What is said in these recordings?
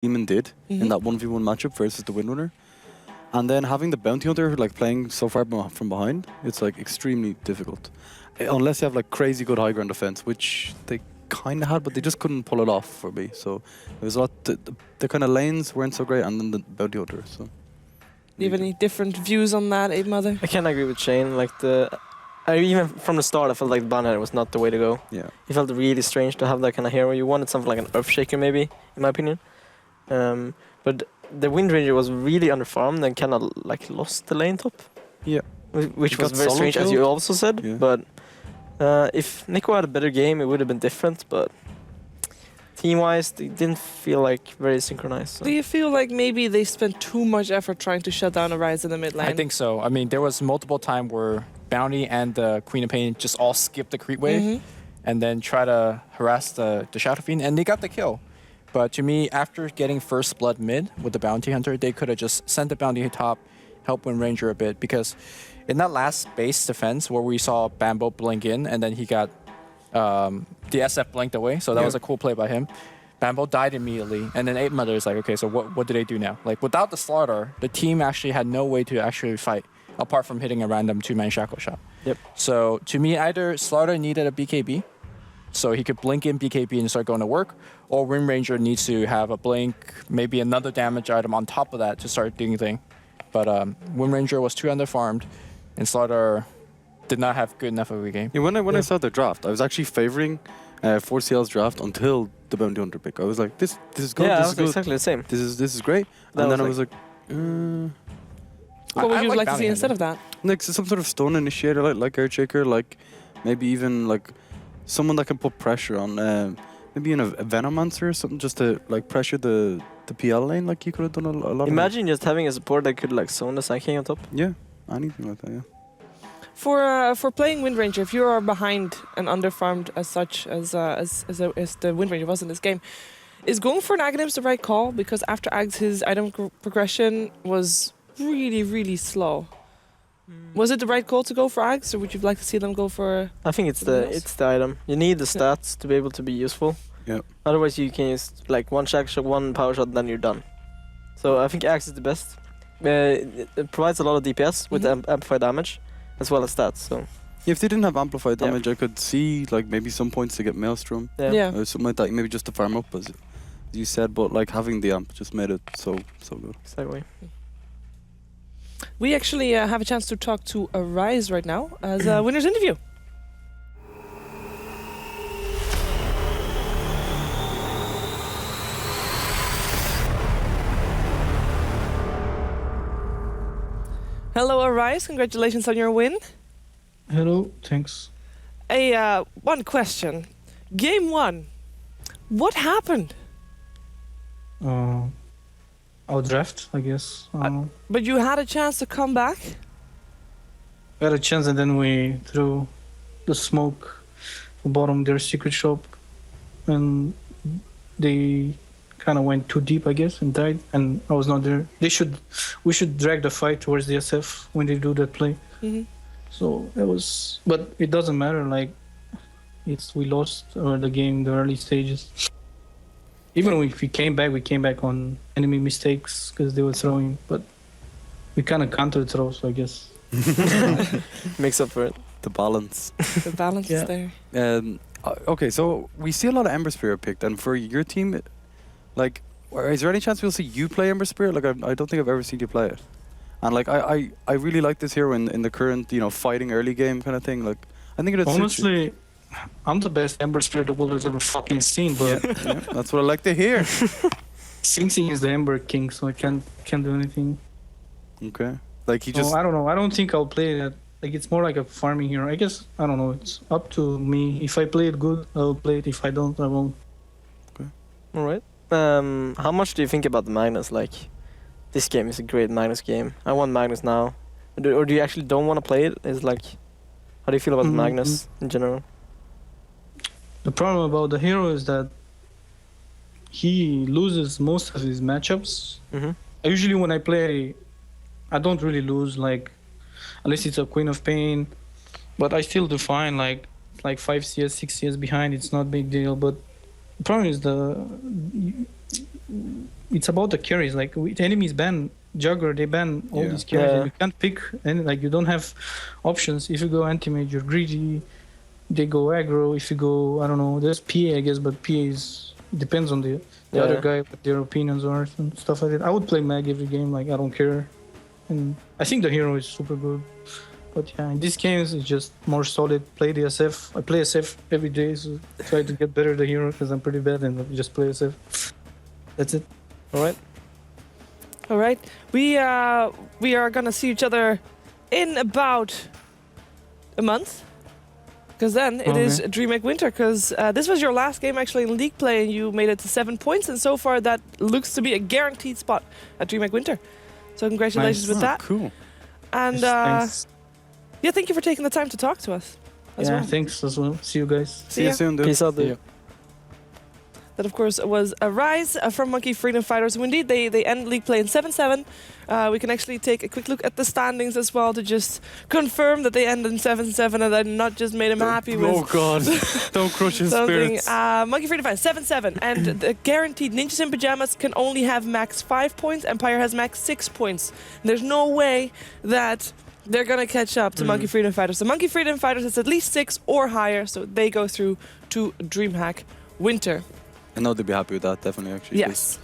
Demon did in that 1v1 matchup versus the Windrunner. And then having the Bounty Hunter like playing so far from behind, it's like extremely difficult. Unless you have like crazy good high ground defense, which they kind of had, but they just couldn't pull it off for me. So there was a lot, the kind of lanes weren't so great, and then the Bounty Hunter. So. Do you have any different views on that, Abe Mother? I can't agree with Shane. Like even from the start, I felt like the Banner was not the way to go. Yeah. It felt really strange to have that kind of hero. You wanted something like an Earthshaker, maybe, in my opinion. But the Wind Ranger was really underfarmed and kind of like lost the lane top. Yeah. Which was very strange, as you also said. Yeah. But if Nico had a better game, it would have been different. But team-wise, they didn't feel like very synchronized. So. Do you feel like maybe they spent too much effort trying to shut down Arise in the mid lane? I think so. I mean, there was multiple times where Bounty and the Queen of Pain just all skipped the creep wave and then try to harass the Shadow Fiend, and they got the kill. But to me, after getting first blood mid with the Bounty Hunter, they could have just sent the Bounty top, help Wind Ranger a bit, because in that last base defense where we saw Bambo blink in and then he got the SF blinked away, so that was a cool play by him. Bambo died immediately, and then Ape Mother is like, okay, so what do they do now? Like, without the slaughter, the team actually had no way to actually fight, apart from hitting a random two-man shackle shot. Yep. So to me, either Slaughter needed a BKB, so he could blink in BKB and start going to work, or Wind Ranger needs to have a blink, maybe another damage item on top of that to start doing thing. But Wind Ranger was too underfarmed, and Slaughter did not have good enough of a game. Yeah, when I saw the draft, I was actually favoring 4CL's draft until the Bounty Hunter pick. I was like, this is good. Yeah, this is good. Exactly the same. This is great. And then I was like, what would you like to see instead of that? Like some sort of stun initiator, like Earthshaker, like maybe even like someone that can put pressure on, maybe a Venomancer or something, just to like pressure the PL lane. Like you could have done a lot. Imagine just having a support that could like zone the Sand King on top. Yeah, anything like that. Yeah. For playing Wind Ranger, if you are behind and underfarmed as such as the Wind Ranger was in this game, is going for an Aghanims the right call? Because after Aghs, his item progression was really slow. Was it the right call to go for Aghs, or would you like to see them go for? I think it's the item. You need the stats to be able to be useful. Yeah. Otherwise, you can use like one shack shot, one power shot, then you're done. So I think Aghs is the best. It provides a lot of DPS with amplified damage, as well as stats. So. If they didn't have amplified damage, I could see like maybe some points to get Maelstrom. Or something like that. Maybe just to farm up, as you said. But like having the amp just made it so good. Exactly. We actually have a chance to talk to Arise right now as a winner's interview. Hello, Arise. Congratulations on your win. Hello, thanks. One question. Game 1. What happened? Our draft, I guess. But you had a chance to come back? We had a chance, and then we threw the smoke to bottom their secret shop, and they kind of went too deep, I guess, and died. And I was not there. We should drag the fight towards the SF when they do that play. So it was, but it doesn't matter. Like, we lost the game in the early stages. Even if we came back on enemy mistakes because they were throwing, but we kind of counter throw, so I guess. Makes up for it. The balance. The balance is there. Okay, so we see a lot of Ember Spirit picked, and for your team, like, is there any chance we'll see you play Ember Spirit? Like, I don't think I've ever seen you play it. And like, I really like this hero in the current, fighting early game kind of thing. Like, I think it honestly, I'm the best Ember Spirit the world has ever fucking seen, but that's what I like to hear. Sing Sing is the Ember King, so I can't do anything. Okay. Like he I don't know. I don't think I'll play that. Like, it's more like a farming hero. I guess, I don't know. It's up to me. If I play it good, I'll play it. If I don't, I won't. Okay. All right. How much do you think about the Magnus? Like, this game is a great Magnus game. I want Magnus now. Or do you actually don't want to play it? It's like, how do you feel about the Magnus in general? The problem about the hero is that he loses most of his matchups. Usually when I play, I don't really lose, like, unless it's a Queen of Pain. But I still do fine, like 5 CS, 6 CS behind, it's not a big deal. But The problem is it's about the carries. Like with enemies ban Jugger, they ban all these carries. And you can't pick any. Like you don't have options. If you go anti-mage, you're greedy. They go aggro. If you go, I don't know. There's PA, I guess, but PA depends on the other guy, what their opinions are and stuff like that. I would play mag every game. Like I don't care. And I think the hero is super good. But yeah, in these games, it's just more solid. Play the SF. I play SF every day, so try to get better the hero because I'm pretty bad and just play SF. That's it. All right. All right. We are gonna see each other in about a month. Because then it is DreamHack Winter. Because this was your last game actually in league play, and you made it to 7 points. And so far, that looks to be a guaranteed spot at DreamHack Winter. So congratulations with that. Cool. And Thanks. yeah, thank you for taking the time to talk to us. As well. Thanks as well. See you guys. See you soon, dude. Peace out, See dude. ya. That, of course, was a rise from Monkey Freedom Fighters. So indeed, they end league play in 7-7. We can actually take a quick look at the standings as well to just confirm that they end in 7-7 and then not just made him happy with Oh God! Don't crush his something. spirits. Monkey Freedom Fighters 7-7, and the guaranteed Ninjas in Pajamas can only have max 5 points. Empire has max 6 points. And there's no way that they're gonna catch up to Monkey Freedom Fighters. So Monkey Freedom Fighters is at least 6 or higher, so they go through to DreamHack Winter. I know they'd be happy with that, definitely. Actually, Yes.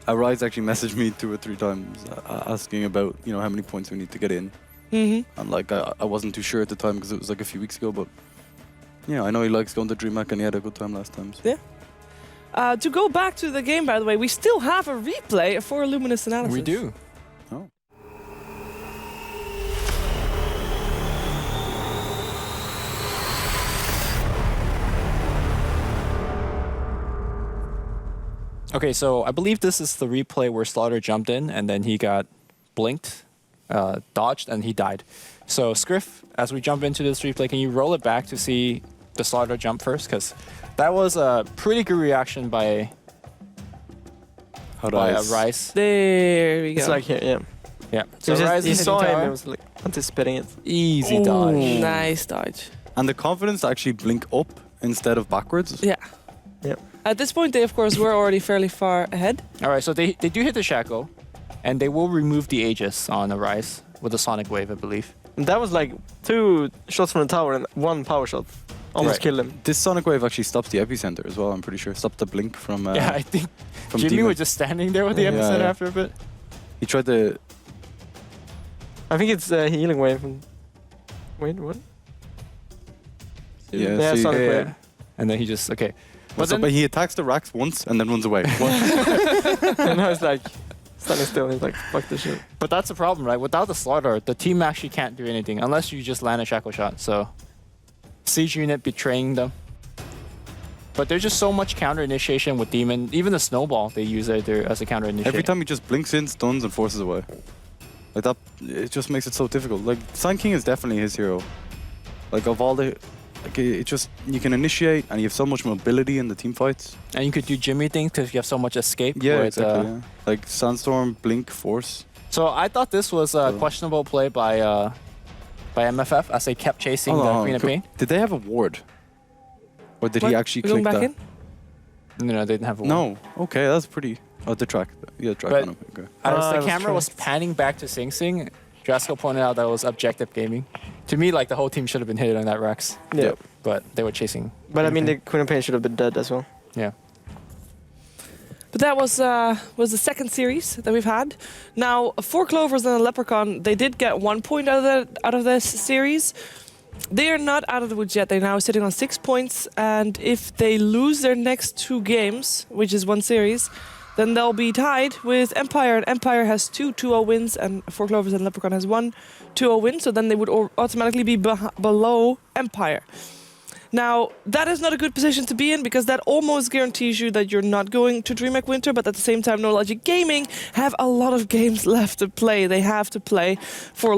Rise actually messaged me 2 or 3 times asking about how many points we need to get in, and like I wasn't too sure at the time because it was like a few weeks ago, but yeah, I know he likes going to DreamHack and he had a good time last time. So. Yeah. To go back to the game, by the way, we still have a replay for Luminous Analysis. We do. Oh. Okay, so I believe this is the replay where Slaughter jumped in and then he got blinked, dodged, and he died. So Scriff, as we jump into this replay, can you roll it back to see the Slaughter jump first? Because that was a pretty good reaction by Rice. There we go. It's like here, yeah. Yeah. So So Rice he is saw hitting him tower. and was like anticipating it. Easy dodge. Nice dodge. And the confidence to actually blink up instead of backwards. Yeah. Yep. At this point, they, of course, were already fairly far ahead. All right, so they do hit the Shackle, and they will remove the Aegis on Arise with a Sonic Wave, I believe. And that was like 2 shots from the tower and 1 power shot. Almost Right. killed him. This Sonic Wave actually stops the epicenter as well. I'm pretty sure stopped the blink from. Yeah, I think from Jimmy Demon. was just standing there with the Yeah, epicenter yeah. after a bit. He tried to. I think it's a healing wave. Wait, what? Yeah, Yeah, see, Sonic Yeah. Wave. And then he just okay. But he attacks the racks once and then runs away. And I was like, standing still. He's like, fuck this shit. But that's the problem, right? Without the Slaughter, the team actually can't do anything unless you just land a Shackle Shot. So, Siege Unit betraying them. But there's just so much counter initiation with Demon. Even the Snowball, they use it there as a counter initiation. Every time he just blinks in, stuns, and forces away. Like that, it just makes it so difficult. Like Sign King is definitely his hero. Like of all the, like it just you can initiate and you have so much mobility in the team fights. And you could do Jimmy things because you have so much escape. Yeah, with, exactly. Yeah. Like Sandstorm, Blink, Force. So I thought this was a questionable play by MFF as they kept chasing Hold the on, Queen of Pain. Did they have a ward? Or did he What? actually We're going click back that? in? No, they didn't have a No. Okay, that's pretty. Oh, the track. Yeah, track But- on him. Okay. As I the was camera was tricked. panning back to Sing Sing, Drasko pointed out that it was objective gaming. To me, like the whole team should have been hit on that Rex, Yeah. Yep. but they were chasing. But I mean, the Queen of Pain should have been dead as well. Yeah. But that was the second series that we've had. Now, 4 Clovers and a Leprechaun, they did get 1 point out of this series. They are not out of the woods yet. They're now sitting on 6 points, and if they lose their next 2 games, which is 1 series, then they'll be tied with Empire. And Empire has 2 2-0 wins, and 4 Clovers and Leprechaun has 1 2-0 win. So then they would automatically be below Empire. Now, that is not a good position to be in because that almost guarantees you that you're not going to DreamHack Winter, but at the same time, No Logic Gaming have a lot of games left to play. They have to play for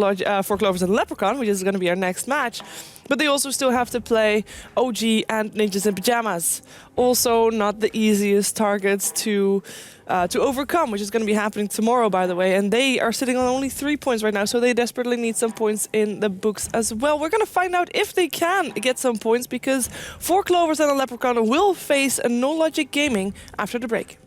Clovers and Leprechaun, which is going to be our next match. But they also still have to play OG and Ninjas in Pajamas. also not the easiest targets to overcome, which is going to be happening tomorrow, by the way. And they are sitting on only 3 points right now, so they desperately need some points in the books as well. We're going to find out if they can get some points, because 4 Clovers and a Leprechaun will face a No Logic Gaming after the break.